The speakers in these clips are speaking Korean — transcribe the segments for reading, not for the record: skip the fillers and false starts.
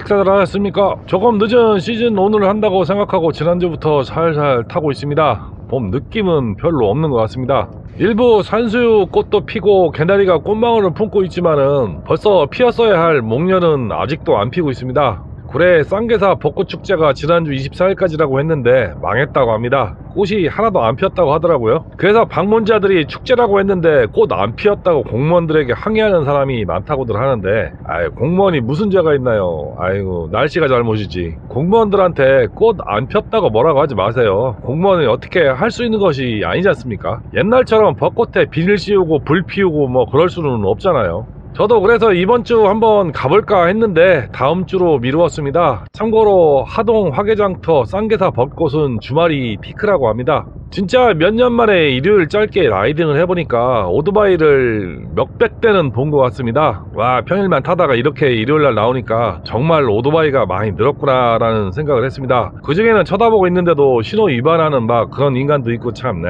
식사들 하셨습니까? 조금 늦은 시즌 온을 한다고 생각하고 지난주부터 살살 타고 있습니다. 봄 느낌은 별로 없는 것 같습니다. 일부 산수유 꽃도 피고 개나리가 꽃망울을 품고 있지만은 벌써 피었어야 할 목련은 아직도 안 피고 있습니다. 구례 쌍계사 벚꽃축제가 지난주 24일까지라고 했는데 망했다고 합니다. 꽃이 하나도 안 피었다고 하더라고요. 그래서 방문자들이 축제라고 했는데 꽃 안 피었다고 공무원들에게 항의하는 사람이 많다고들 하는데, 공무원이 무슨 죄가 있나요? 아이고, 날씨가 잘못이지. 공무원들한테 꽃 안 폈다고 뭐라고 하지 마세요. 공무원이 어떻게 할 수 있는 것이 아니지 않습니까? 옛날처럼 벚꽃에 비닐 씌우고 불 피우고 뭐 그럴 수는 없잖아요. 저도 그래서 이번 주 한번 가볼까 했는데 다음 주로 미루었습니다. 참고로 하동 화개장터 쌍계사 벚꽃은 주말이 피크라고 합니다. 진짜 몇 년 만에 일요일 짧게 라이딩을 해보니까 오토바이를 몇백 대는 본 것 같습니다. 와, 평일만 타다가 이렇게 일요일날 나오니까 정말 오토바이가 많이 늘었구나 라는 생각을 했습니다. 그 중에는 쳐다보고 있는데도 신호 위반하는 막 그런 인간도 있고 참,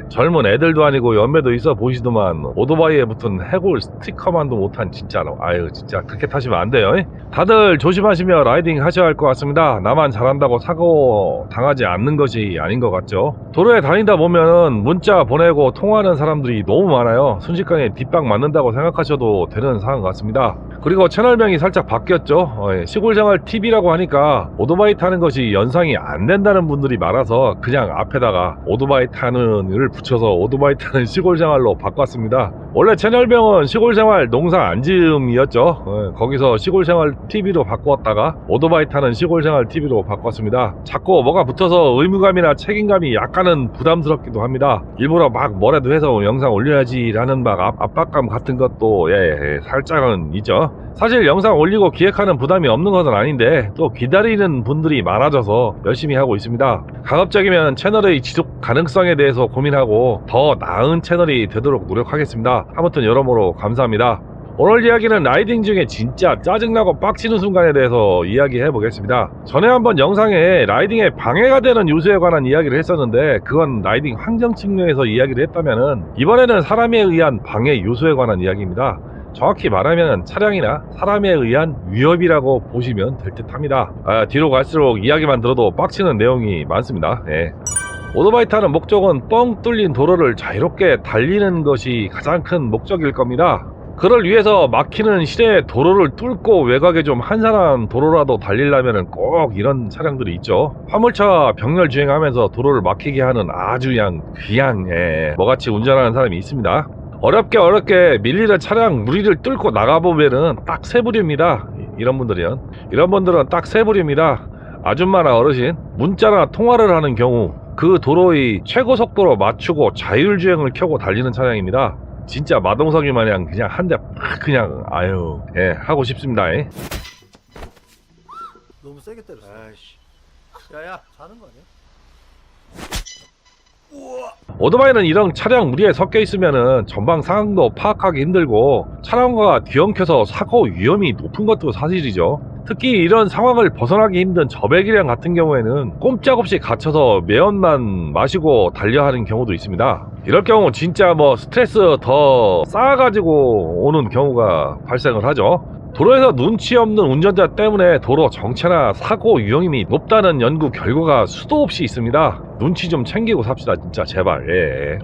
젊은 애들도 아니고 연배도 있어 보이시더만 오토바이에 붙은 해골 스티커만도 못한 진짜로. 아유, 진짜 그렇게 타시면 안 돼요. 다들 조심하시며 라이딩 하셔야 할 것 같습니다. 나만 잘한다고 사고 당하지 않는 것이 아닌 것 같죠. 도로에 다니다 보면은 문자 보내고 통화하는 사람들이 너무 많아요. 순식간에 뒷방 맞는다고 생각하셔도 되는 상황 같습니다. 그리고 채널명이 살짝 바뀌었죠. 시골생활 TV라고 하니까 오토바이 타는 것이 연상이 안 된다는 분들이 많아서 그냥 앞에다가 오토바이 타는을 붙여서 오토바이 타는 시골생활로 바꿨습니다. 원래 채널명은 시골생활 농사 안지음이었죠. 거기서 시골생활 TV로 바꾸었다가 오토바이 타는 시골생활 TV로 바꿨습니다. 자꾸 뭐가 붙어서 의무감이나 책임감이 약간은 부담스럽기도 합니다. 일부러 막 뭐라도 해서 영상 올려야지 라는 막 압박감 같은 것도 살짝은 있죠. 사실 영상 올리고 기획하는 부담이 없는 것은 아닌데 또 기다리는 분들이 많아져서 열심히 하고 있습니다. 가급적이면 채널의 지속 가능성에 대해서 고민하고 더 나은 채널이 되도록 노력하겠습니다. 아무튼 여러모로 감사합니다. 오늘 이야기는 라이딩 중에 진짜 짜증나고 빡치는 순간에 대해서 이야기해 보겠습니다. 전에 한번 영상에 라이딩에 방해가 되는 요소에 관한 이야기를 했었는데 그건 라이딩 환경 측면에서 이야기를 했다면은 이번에는 사람에 의한 방해 요소에 관한 이야기입니다. 정확히 말하면 차량이나 사람에 의한 위협이라고 보시면 될 듯 합니다. 뒤로 갈수록 이야기만 들어도 빡치는 내용이 많습니다. 오토바이 타는 목적은 뻥 뚫린 도로를 자유롭게 달리는 것이 가장 큰 목적일 겁니다. 그를 위해서 막히는 시내 도로를 뚫고 외곽에 좀 한산한 도로라도 달리려면 꼭 이런 차량들이 있죠. 화물차 병렬 주행하면서 도로를 막히게 하는 아주 그냥 뭐같이 운전하는 사람이 있습니다. 어렵게 밀리는 차량 무리를 뚫고 나가보면은 딱 세 부류입니다. 이런 분들은 딱 세 부류입니다. 아줌마나 어르신, 문자나 통화를 하는 경우 그 도로의 최고 속도로 맞추고 자율주행을 켜고 달리는 차량입니다. 진짜 마동석이 마냥 그냥 한 대 팍 그냥 하고 싶습니다. 너무 세게 때렸어. 아이씨. 야야, 자는 거 아니야? 오토바이는 이런 차량 무리에 섞여 있으면은 전방 상황도 파악하기 힘들고 차량과 뒤엉켜서 사고 위험이 높은 것도 사실이죠. 특히 이런 상황을 벗어나기 힘든 저배기량 같은 경우에는 꼼짝없이 갇혀서 매연만 마시고 달려하는 경우도 있습니다. 이럴 경우 진짜 스트레스 더 쌓아가지고 오는 경우가 발생을 하죠. 도로에서 눈치 없는 운전자 때문에 도로 정체나 사고 위험이 높다는 연구 결과가 수도 없이 있습니다. 눈치 좀 챙기고 삽시다, 진짜 제발.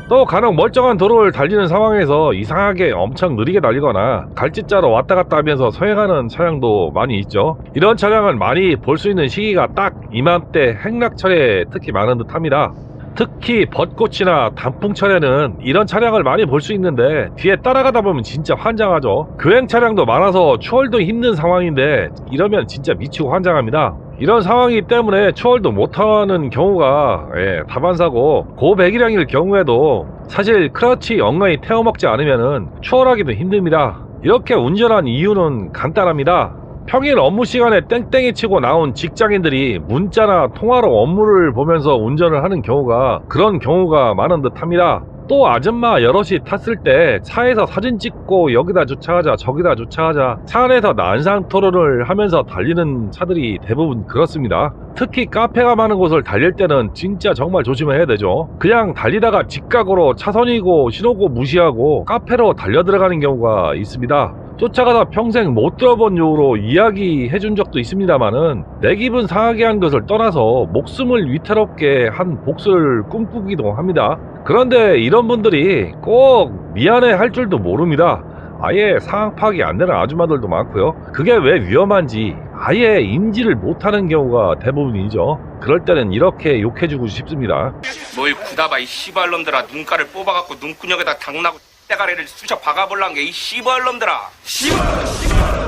또 간혹 멀쩡한 도로를 달리는 상황에서 이상하게 엄청 느리게 달리거나 갈짓자로 왔다 갔다 하면서 서행하는 차량도 많이 있죠. 이런 차량은 많이 볼 수 있는 시기가 딱 이맘때 행락철에 특히 많은 듯 합니다. 특히 벚꽃이나 단풍철에는 이런 차량을 많이 볼 수 있는데 뒤에 따라가다 보면 진짜 환장하죠. 교행 차량도 많아서 추월도 힘든 상황인데 이러면 진짜 미치고 환장합니다. 이런 상황이기 때문에 추월도 못하는 경우가 다반사고, 고배기량일 경우에도 사실 크러치 엉덩이 태워먹지 않으면 추월하기도 힘듭니다. 이렇게 운전한 이유는 간단합니다. 평일 업무 시간에 땡땡이 치고 나온 직장인들이 문자나 통화로 업무를 보면서 운전을 하는 경우가 그런 경우가 많은 듯 합니다. 또 아줌마 여럿이 탔을 때 차에서 사진 찍고 여기다 주차하자 저기다 주차하자 차 안에서 난상 토론을 하면서 달리는 차들이 대부분 그렇습니다. 특히 카페가 많은 곳을 달릴 때는 진짜 정말 조심해야 되죠. 그냥 달리다가 직각으로 차선이고 신호고 무시하고 카페로 달려 들어가는 경우가 있습니다. 쫓아가다 평생 못 들어본 요로 이야기해준 적도 있습니다만은 내 기분 상하게 한 것을 떠나서 목숨을 위태롭게 한 복수를 꿈꾸기도 합니다. 그런데 이런 분들이 꼭 미안해 할 줄도 모릅니다. 아예 상황 파악이 안 되는 아줌마들도 많고요. 그게 왜 위험한지 아예 인지를 못하는 경우가 대부분이죠. 그럴 때는 이렇게 욕해주고 싶습니다. 뭘 구다봐 이 씨발놈들아. 눈가를 뽑아갖고 눈구녕에다 당나고 때가리를 쑤셔 박아볼란 게 이 씨발놈들아.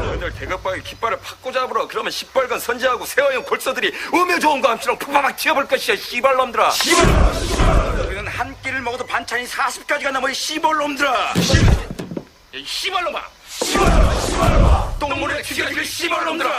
너희들 대급박에 깃발을 팍고 잡으러. 그러면 시뻘건 선지하고 세워형 골서들이 음유 좋은 거 함수랑 푸바박 튀어볼 것이야 씨발놈들아. 너희는 한 끼를 먹어도 반찬이 40가지가 넘어 이 씨발놈들아. 이 씨발놈아. 똥물에 튀겨라 이 씨발놈들아.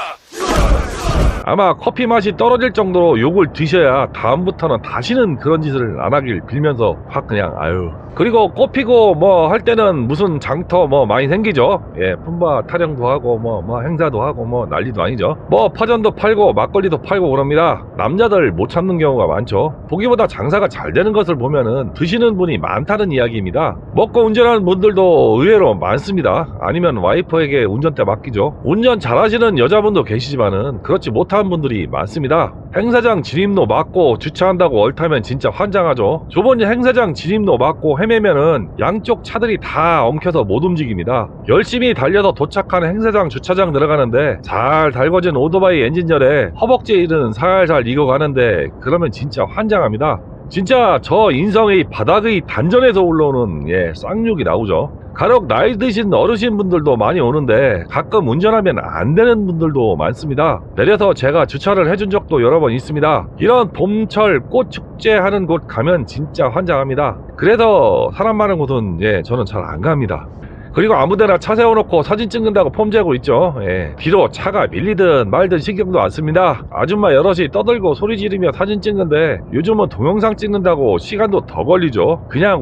아마 커피 맛이 떨어질 정도로 욕을 드셔야 다음부터는 다시는 그런 짓을 안 하길 빌면서 확 그냥 아유. 그리고 꽃피고 뭐 할 때는 무슨 장터 뭐 많이 생기죠. 예, 품바 타령도 하고 뭐 행사도 하고 뭐 난리도 아니죠. 뭐 파전도 팔고 막걸리도 팔고 그럽니다. 남자들 못 참는 경우가 많죠. 보기보다 장사가 잘 되는 것을 보면은 드시는 분이 많다는 이야기입니다. 먹고 운전하는 분들도 의외로 많습니다. 아니면 와이프에게 운전대 맡기죠. 운전 잘하시는 여자분도 계시지만은 그렇지 못한 분들이 많습니다. 행사장 진입로 막고 주차한다고 얼타면 진짜 환장하죠. 저번에 행사장 진입로 막고 헤매면은 양쪽 차들이 다 엉켜서 못 움직입니다. 열심히 달려서 도착하는 행사장 주차장 들어가는데 잘 달궈진 오토바이 엔진열에 허벅지 일은 살살 익어가는데 그러면 진짜 환장합니다. 진짜 저 인성의 바닥의 단전에서 올라오는 쌍욕이 나오죠. 간혹 나이 드신 어르신분들도 많이 오는데 가끔 운전하면 안 되는 분들도 많습니다. 내려서 제가 주차를 해준 적도 여러 번 있습니다. 이런 봄철 꽃축제 하는 곳 가면 진짜 환장합니다. 그래서 사람 많은 곳은 저는 잘 안 갑니다. 그리고 아무데나 차 세워놓고 사진 찍는다고 폼재고 있죠. 뒤로 차가 밀리든 말든 신경도 안 씁니다. 아줌마 여럿이 떠들고 소리 지르며 사진 찍는데 요즘은 동영상 찍는다고 시간도 더 걸리죠. 그냥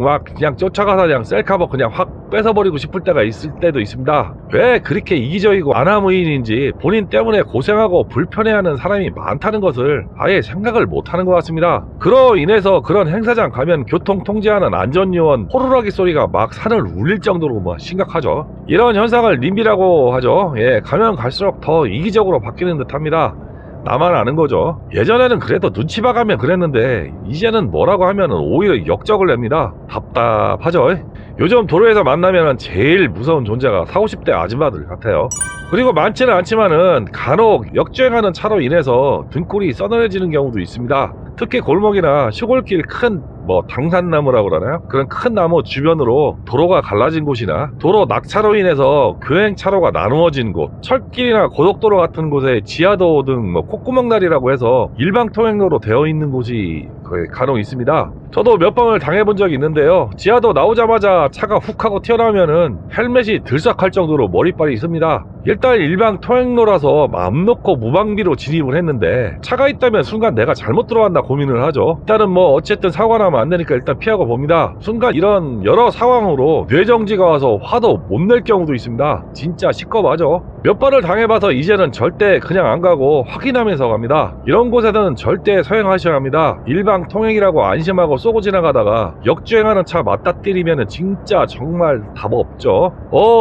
쫓아가서 그냥 셀카버 그냥 확 뺏어버리고 싶을 때가 있을 때도 있습니다. 왜 그렇게 이기적이고 안하무인인지 본인 때문에 고생하고 불편해하는 사람이 많다는 것을 아예 생각을 못하는 것 같습니다. 그로 인해서 그런 행사장 가면 교통 통제하는 안전요원 호루라기 소리가 막 산을 울릴 정도로 뭐 심각하죠. 이런 현상을 님비라고 하죠. 가면 갈수록 더 이기적으로 바뀌는 듯 합니다. 나만 아는 거죠. 예전에는 그래도 눈치 봐가면 그랬는데 이제는 뭐라고 하면 오히려 역적을 냅니다. 답답하죠. 요즘 도로에서 만나면 제일 무서운 존재가 40, 50대 아줌마들 같아요. 그리고 많지는 않지만은 간혹 역주행하는 차로 인해서 등골이 서늘해지는 경우도 있습니다. 특히 골목이나 시골길 큰 당산나무라고 그러나요? 그런 큰 나무 주변으로 도로가 갈라진 곳이나 도로 낙차로 인해서 교행차로가 나누어진 곳, 철길이나 고속도로 같은 곳에 지하도 등 콧구멍다리라고 해서 일방통행로로 되어 있는 곳이 간혹 있습니다. 저도 몇 번을 당해본 적이 있는데요. 지하도 나오자마자 차가 훅 하고 튀어나오면은 헬멧이 들썩할 정도로 머리빨이 씁니다. 일단 일방 통행로라서 마음 놓고 무방비로 진입을 했는데 차가 있다면 순간 내가 잘못 들어왔나 고민을 하죠. 일단은 어쨌든 사고가 나면 안 되니까 일단 피하고 봅니다. 순간 이런 여러 상황으로 뇌정지가 와서 화도 못 낼 경우도 있습니다. 진짜 시끄러워하죠. 몇 번을 당해봐서 이제는 절대 그냥 안 가고 확인하면서 갑니다. 이런 곳에서는 절대 서행하셔야 합니다. 일방 통행이라고 안심하고 쏘고 지나가다가 역주행하는 차 맞닥뜨리면은 진짜 정말 답 없죠.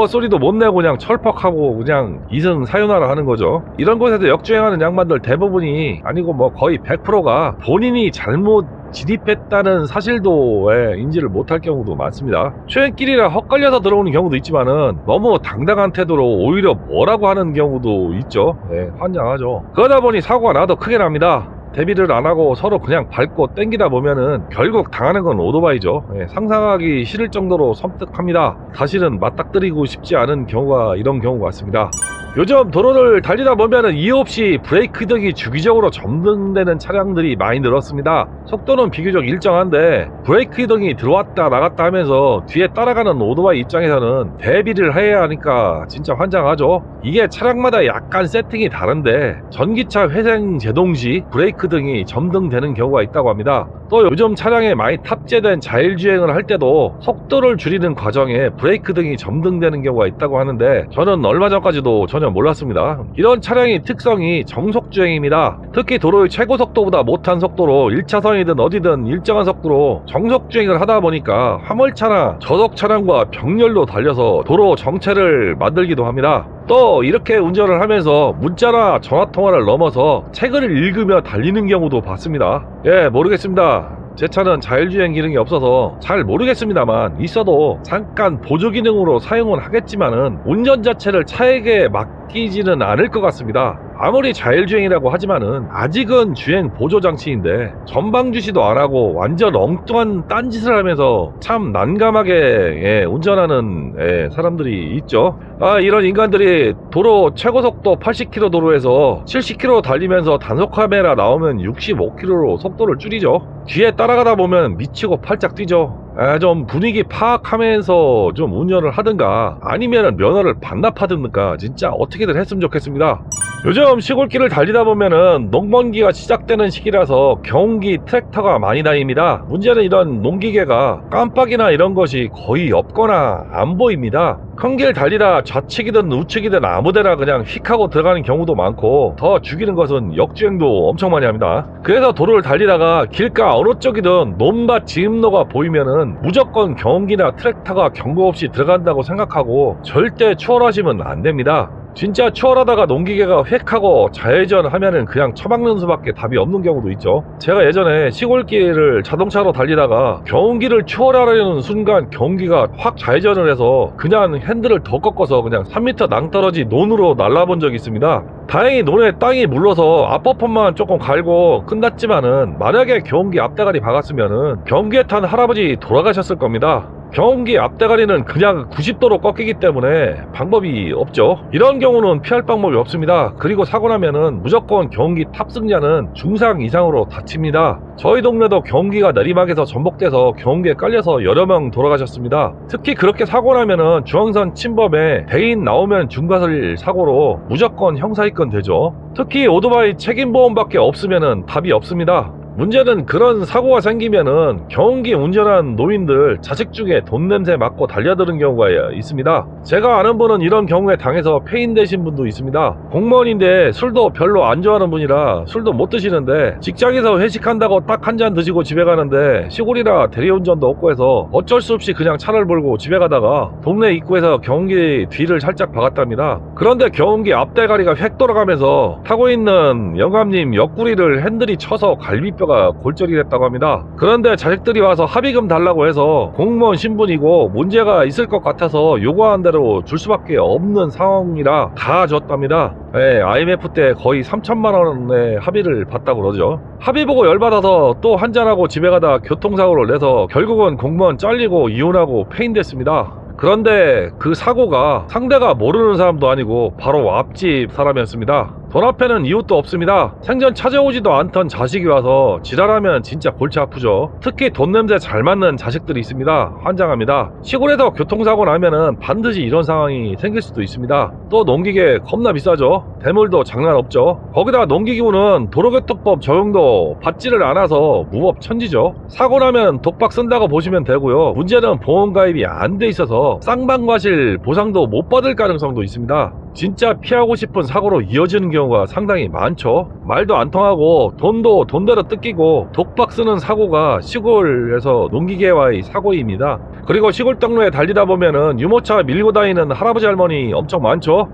소리도 못 내고 그냥 철퍽하고 그냥 이승 사유나라 하는 거죠. 이런 곳에서 역주행하는 양반들 대부분이 아니고 거의 100%가 본인이 잘못 진입했다는 사실도 인지를 못할 경우도 많습니다. 최근길이라 헛갈려서 들어오는 경우도 있지만은 너무 당당한 태도로 오히려 뭐라고 하는 경우도 있죠. 환장하죠. 그러다 보니 사고가 나도 크게 납니다. 대비를 안 하고 서로 그냥 밟고 땡기다 보면은 결국 당하는 건 오토바이죠. 상상하기 싫을 정도로 섬뜩합니다. 사실은 맞닥뜨리고 싶지 않은 경우가 이런 경우 같습니다. 요즘 도로를 달리다 보면은 이유 없이 브레이크 등이 주기적으로 점등되는 차량들이 많이 늘었습니다. 속도는 비교적 일정한데 브레이크 등이 들어왔다 나갔다 하면서 뒤에 따라가는 오토바이 입장에서는 대비를 해야 하니까 진짜 환장하죠. 이게 차량마다 약간 세팅이 다른데 전기차 회생 제동 시 브레이크 등이 점등되는 경우가 있다고 합니다. 또 요즘 차량에 많이 탑재된 자율주행을 할 때도 속도를 줄이는 과정에 브레이크 등이 점등되는 경우가 있다고 하는데 저는 얼마 전까지도 전혀 몰랐습니다. 이런 차량의 특성이 정속주행입니다. 특히 도로의 최고 속도보다 못한 속도로 1차선이든 어디든 일정한 속도로 정속주행을 하다 보니까 화물차나 저속차량과 병렬로 달려서 도로 정체를 만들기도 합니다. 또 이렇게 운전을 하면서 문자나 전화통화를 넘어서 책을 읽으며 달리는 경우도 봤습니다. 예, 모르겠습니다. 제 차는 자율주행 기능이 없어서 잘 모르겠습니다만, 있어도 잠깐 보조 기능으로 사용은 하겠지만은 운전 자체를 차에게 맡기지는 않을 것 같습니다. 아무리 자율주행이라고 하지만은 아직은 주행 보조장치인데 전방주시도 안하고 완전 엉뚱한 딴짓을 하면서 참 난감하게 운전하는 사람들이 있죠. 이런 인간들이 도로 최고속도 80km 도로에서 70km 달리면서 단속 카메라 나오면 65km로 속도를 줄이죠. 뒤에 따라가다 보면 미치고 팔짝 뛰죠. 좀 분위기 파악하면서 좀 운전을 하든가 아니면 면허를 반납하든가 진짜 어떻게든 했으면 좋겠습니다. 요즘 시골길을 달리다 보면은 농번기가 시작되는 시기라서 경운기 트랙터가 많이 다닙니다. 문제는 이런 농기계가 깜빡이나 이런 것이 거의 없거나 안 보입니다. 큰 길 달리다 좌측이든 우측이든 아무데나 그냥 휙 하고 들어가는 경우도 많고, 더 죽이는 것은 역주행도 엄청 많이 합니다. 그래서 도로를 달리다가 길가 어느 쪽이든 논밭 지음로가 보이면은 무조건 경운기나 트랙터가 경고 없이 들어간다고 생각하고 절대 추월하시면 안 됩니다. 진짜 추월하다가 농기계가 획 하고 좌회전 하면은 그냥 처박는 수밖에 답이 없는 경우도 있죠. 제가 예전에 시골길을 자동차로 달리다가 경운기를 추월하려는 순간 경운기가 확 좌회전을 해서 그냥 핸들을 더 꺾어서 그냥 3m 낭떠러지 논으로 날라본 적이 있습니다. 다행히 논에 땅이 물러서 앞버퍼만 조금 갈고 끝났지만은 만약에 경운기 앞대가리 박았으면은 경운기에 탄 할아버지 돌아가셨을 겁니다. 경운기 앞대가리는 그냥 90도로 꺾이기 때문에 방법이 없죠. 이런 경우는 피할 방법이 없습니다. 그리고 사고 나면은 무조건 경운기 탑승자는 중상 이상으로 다칩니다. 저희 동네도 경운기가 내리막에서 전복돼서 경운기에 깔려서 여러 명 돌아가셨습니다. 특히 그렇게 사고 나면은 중앙선 침범에 대인 나오면 중과실 사고로 무조건 형사입건 되죠. 특히 오토바이 책임보험밖에 없으면은 답이 없습니다. 문제는 그런 사고가 생기면은 경운기 운전한 노인들 자식 중에 돈 냄새 맡고 달려드는 경우가 있습니다. 제가 아는 분은 이런 경우에 당해서 폐인되신 분도 있습니다. 공무원인데 술도 별로 안 좋아하는 분이라 술도 못 드시는데 직장에서 회식한다고 딱 한 잔 드시고 집에 가는데 시골이라 대리운전도 없고 해서 어쩔 수 없이 그냥 차를 몰고 집에 가다가 동네 입구에서 경운기 뒤를 살짝 박았답니다. 그런데 경운기 앞대가리가 획 돌아가면서 타고 있는 영감님 옆구리를 핸들이 쳐서 갈비뼈가 골절이 됐다고 합니다. 그런데 자식들이 와서 합의금 달라고 해서 공무원 신분이고 문제가 있을 것 같아서 요구한 대로 줄 수밖에 없는 상황이라 다 줬답니다. IMF 때 거의 3천만 원의 합의를 봤다고 그러죠. 합의 보고 열받아서 또 한잔하고 집에 가다 교통사고를 내서 결국은 공무원 잘리고 이혼하고 폐인됐습니다. 그런데 그 사고가 상대가 모르는 사람도 아니고 바로 앞집 사람이었습니다. 돈 앞에는 이웃도 없습니다. 생전 찾아오지도 않던 자식이 와서 지랄하면 진짜 골치 아프죠. 특히 돈 냄새 잘 맡는 자식들이 있습니다. 환장합니다. 시골에서 교통사고 나면은 반드시 이런 상황이 생길 수도 있습니다. 또 농기계 겁나 비싸죠. 대물도 장난 없죠. 거기다 농기기구는 도로교통법 적용도 받지를 않아서 무법천지죠. 사고 나면 독박 쓴다고 보시면 되고요. 문제는 보험가입이 안 돼 있어서 쌍방과실 보상도 못 받을 가능성도 있습니다. 진짜 피하고 싶은 사고로 이어지는 경우가 상당히 많죠. 말도 안 통하고 돈도 돈대로 뜯기고 독박 쓰는 사고가 시골에서 농기계와의 사고입니다. 그리고 시골 동네에 달리다 보면은 유모차 밀고 다니는 할아버지 할머니 엄청 많죠.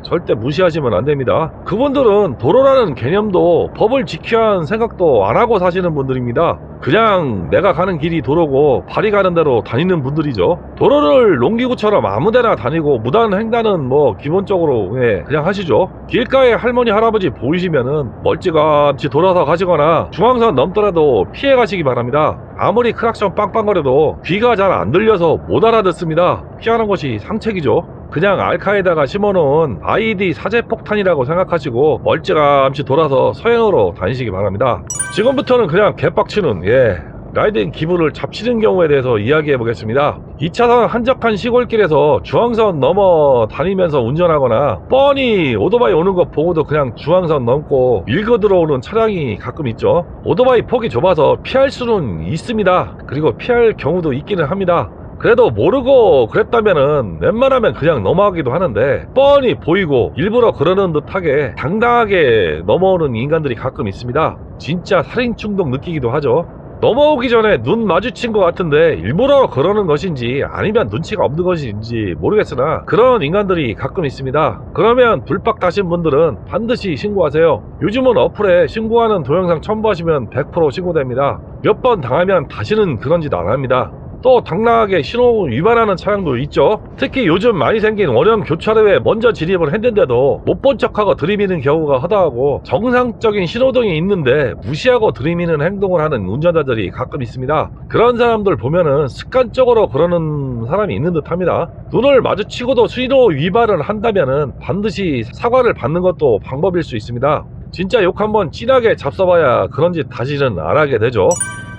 절대 무시하시면 안 됩니다. 그분들은 도로라는 개념도 법을 지켜야 하는 생각도 안 하고 사시는 분들입니다. 그냥 내가 가는 길이 도로고 발이 가는 대로 다니는 분들이죠. 도로를 농기구처럼 아무데나 다니고 무단횡단은 뭐 기본적으로 그냥 하시죠. 길가에 할머니 할아버지 보이시면은 멀찌감치 돌아서 가시거나 중앙선 넘더라도 피해 가시기 바랍니다. 아무리 크락션 빵빵거려도 귀가 잘 안 들려서 못 알아듣습니다. 피하는 것이 상책이죠. 그냥 알카에다가 심어놓은 IED 사제폭탄이라고 생각하시고 멀찌감치 돌아서 서행으로 다니시기 바랍니다. 지금부터는 그냥 개빡치는 라이딩 기분을 잡치는 경우에 대해서 이야기해 보겠습니다. 2차선 한적한 시골길에서 중앙선 넘어 다니면서 운전하거나 뻔히 오토바이 오는 거 보고도 그냥 중앙선 넘고 밀고 들어오는 차량이 가끔 있죠. 오토바이 폭이 좁아서 피할 수는 있습니다. 그리고 피할 경우도 있기는 합니다. 그래도 모르고 그랬다면은 웬만하면 그냥 넘어가기도 하는데 뻔히 보이고 일부러 그러는 듯하게 당당하게 넘어오는 인간들이 가끔 있습니다. 진짜 살인 충동 느끼기도 하죠. 넘어오기 전에 눈 마주친 것 같은데 일부러 그러는 것인지 아니면 눈치가 없는 것인지 모르겠으나 그런 인간들이 가끔 있습니다. 그러면 불박 다신 분들은 반드시 신고하세요. 요즘은 어플에 신고하는 동영상 첨부하시면 100% 신고됩니다. 몇 번 당하면 다시는 그런 짓 안 합니다. 또 당당하게 신호 위반하는 차량도 있죠. 특히 요즘 많이 생긴 원형 교차로에 먼저 진입을 했는데도 못 본 척하고 들이미는 경우가 허다하고 정상적인 신호등이 있는데 무시하고 들이미는 행동을 하는 운전자들이 가끔 있습니다. 그런 사람들 보면은 습관적으로 그러는 사람이 있는 듯 합니다. 눈을 마주치고도 신호 위반을 한다면은 반드시 사과를 받는 것도 방법일 수 있습니다. 진짜 욕 한번 진하게 잡숴봐야 그런 짓 다시는 안 하게 되죠.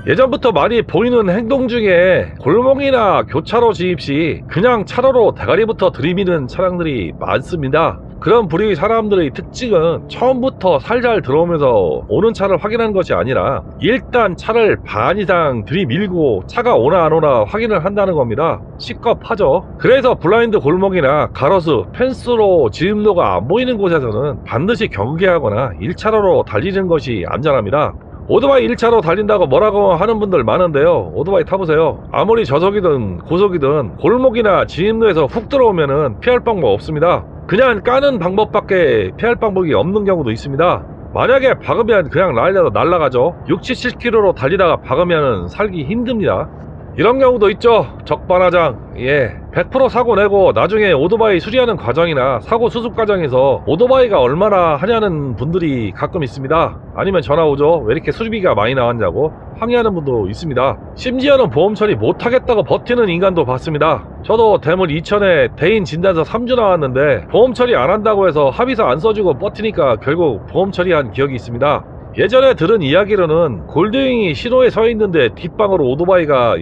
예전부터 많이 보이는 행동 중에 골목이나 교차로 진입 시 그냥 차로로 대가리부터 들이미는 차량들이 많습니다. 그런 부류의 사람들의 특징은 처음부터 살살 들어오면서 오는 차를 확인하는 것이 아니라 일단 차를 반 이상 들이밀고 차가 오나 안 오나 확인을 한다는 겁니다. 시겁하죠. 그래서 블라인드 골목이나 가로수, 펜스로 진입로가 안 보이는 곳에서는 반드시 경계하거나 1차로로 달리는 것이 안전합니다. 오토바이 1차로 달린다고 뭐라고 하는 분들 많은데요. 오토바이 타보세요. 아무리 저속이든 고속이든 골목이나 진입로에서 훅 들어오면은 피할 방법 없습니다. 그냥 까는 방법밖에 피할 방법이 없는 경우도 있습니다. 만약에 박으면 그냥 날아가죠. 6, 70km로 달리다가 박으면 살기 힘듭니다. 이런 경우도 있죠. 적반하장. 100% 사고 내고 나중에 오토바이 수리하는 과정이나 사고 수습 과정에서 오토바이가 얼마나 하냐는 분들이 가끔 있습니다. 아니면 전화 오죠. 왜 이렇게 수리비가 많이 나왔냐고 항의하는 분도 있습니다. 심지어는 보험 처리 못하겠다고 버티는 인간도 봤습니다. 저도 대물 2000에 대인 진단서 3주 나왔는데 보험 처리 안 한다고 해서 합의서 안 써주고 버티니까 결국 보험 처리한 기억이 있습니다. 예전에 들은 이야기로는 골드윙이 신호에 서 있는데 뒷방으로 오토바이가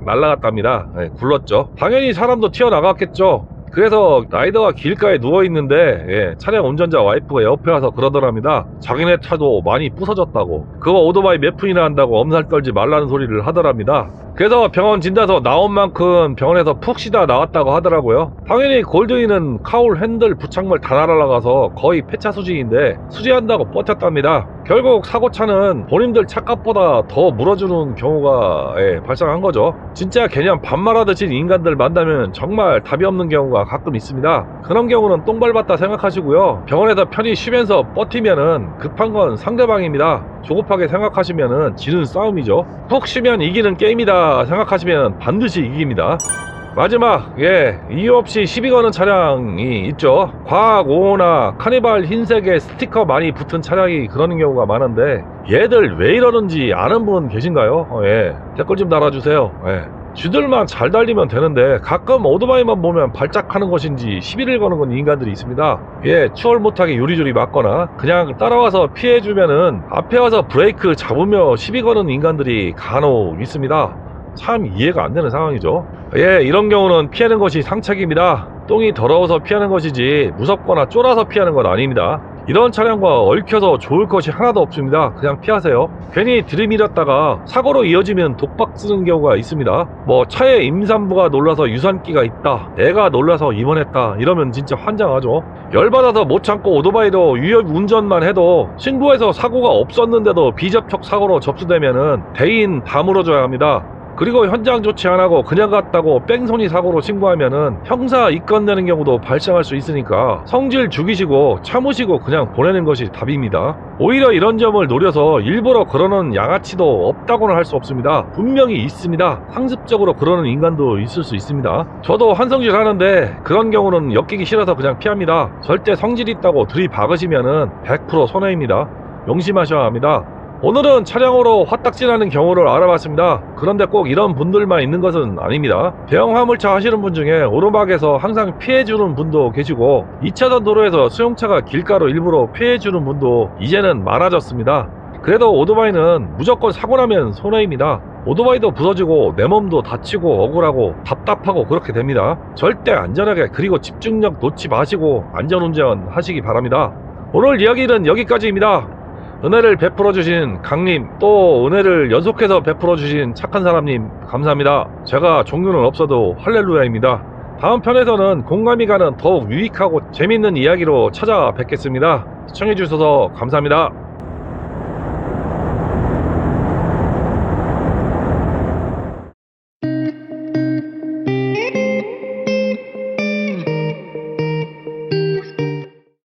날아갔답니다. 굴렀죠. 당연히 사람도 튀어나갔겠죠. 그래서 라이더가 길가에 누워있는데 차량 운전자 와이프가 옆에 와서 그러더랍니다. 자기네 차도 많이 부서졌다고, 그거 오토바이 몇 푼이나 한다고 엄살 떨지 말라는 소리를 하더랍니다. 그래서 병원 진단서 나온 만큼 병원에서 푹 쉬다 나왔다고 하더라고요. 당연히 골드윙은 카울, 핸들, 부착물 다 날아가서 거의 폐차 수준인데 수리한다고 버텼답니다. 결국 사고차는 본인들 차값보다 더 물어주는 경우가 발생한 거죠. 진짜 개념 반말하듯이 인간들 만나면 정말 답이 없는 경우가 가끔 있습니다. 그런 경우는 똥 밟았다 생각하시고요. 병원에서 편히 쉬면서 버티면은 급한 건 상대방입니다. 조급하게 생각하시면은 지는 싸움이죠. 푹 쉬면 이기는 게임이다 생각하시면 반드시 이깁니다. 마지막, 이유 없이 시비 거는 차량이 있죠. 과학 5호나 카니발 흰색에 스티커 많이 붙은 차량이 그러는 경우가 많은데 얘들 왜 이러는지 아는 분 계신가요? 댓글 좀 달아주세요. 쥐들만 잘 달리면 되는데 가끔 오토바이만 보면 발작하는 것인지 시비를 거는 건 인간들이 있습니다. 추월 못하게 요리조리 맞거나 그냥 따라와서 피해주면은 앞에 와서 브레이크 잡으며 시비 거는 인간들이 간혹 있습니다. 참 이해가 안 되는 상황이죠. 이런 경우는 피하는 것이 상책입니다. 똥이 더러워서 피하는 것이지 무섭거나 쫄아서 피하는 건 아닙니다. 이런 차량과 얽혀서 좋을 것이 하나도 없습니다. 그냥 피하세요. 괜히 들이밀었다가 사고로 이어지면 독박 쓰는 경우가 있습니다. 차에 임산부가 놀라서 유산기가 있다, 애가 놀라서 입원했다 이러면 진짜 환장하죠. 열받아서 못 참고 오토바이로 위협 운전만 해도 신고해서 사고가 없었는데도 비접촉 사고로 접수되면은 대인 다 물어줘야 합니다. 그리고 현장 조치 안 하고 그냥 갔다고 뺑소니 사고로 신고하면은 형사 입건 되는 경우도 발생할 수 있으니까 성질 죽이시고 참으시고 그냥 보내는 것이 답입니다. 오히려 이런 점을 노려서 일부러 그러는 양아치도 없다고는 할 수 없습니다. 분명히 있습니다. 상습적으로 그러는 인간도 있을 수 있습니다. 저도 한성질 하는데 그런 경우는 엮이기 싫어서 그냥 피합니다. 절대 성질 있다고 들이박으시면은 100% 손해입니다. 명심하셔야 합니다. 오늘은 차량으로 화딱지나는 경우를 알아봤습니다. 그런데 꼭 이런 분들만 있는 것은 아닙니다. 대형 화물차 하시는 분 중에 오르막에서 항상 피해주는 분도 계시고 2차선 도로에서 수용차가 길가로 일부러 피해주는 분도 이제는 많아졌습니다. 그래도 오토바이는 무조건 사고 나면 손해입니다. 오토바이도 부서지고 내 몸도 다치고 억울하고 답답하고 그렇게 됩니다. 절대 안전하게 그리고 집중력 놓지 마시고 안전운전 하시기 바랍니다. 오늘 이야기는 여기까지입니다. 은혜를 베풀어 주신 강님, 또 은혜를 연속해서 베풀어 주신 착한 사람님 감사합니다. 제가 종교는 없어도 할렐루야입니다. 다음 편에서는 공감이 가는 더욱 유익하고 재밌는 이야기로 찾아뵙겠습니다. 시청해 주셔서 감사합니다.